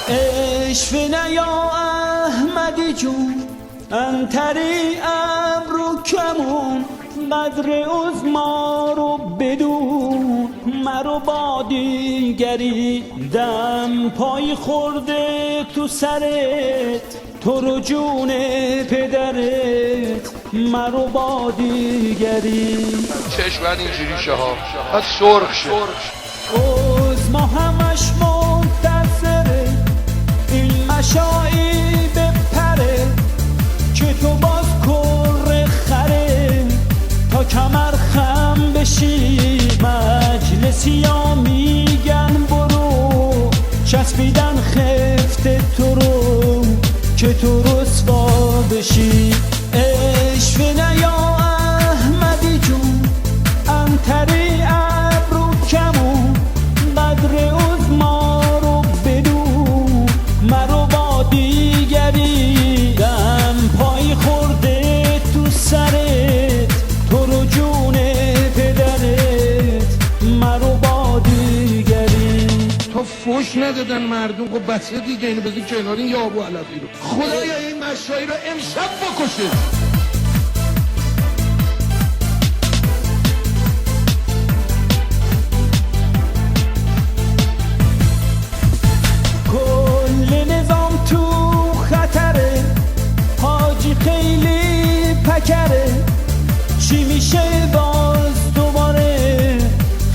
اشفنا یا احمدی جون انتری ابرو کمون قدر عظما رو بدون مرو با دیگری دم پای خورده تو سرت تو رو جون پدرت مرو با دیگری چشم باید اینجوری شه ها باید سرخ شه عظما همش منتظره این مشایی بپره که تو باز کره خره تا کمر خم بشی مجلسی ها میگن برو چسبیدن خفت تو رو که تو رسوا بشی اشفنا یا احمدی جون انتری ابرو کمون قدر عظما رو بدون مرو با دیگری دم پای خورده تو سرت تو رو جون پدرت مرو با دیگری تو فوش ندادن مردم خب بسه دیگه اینو بذار کنار این یابو علفی رو خدایا این مشایی رو امشب بکشه کل نظام تو خطره حاجی خیلی پکره چی میشه باز دوباره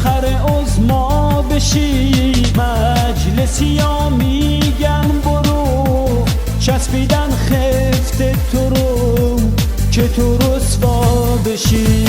خر عظما بشی مجلسی ها میگن برو چسبیدن خفت تو رو که تو رسوا بشی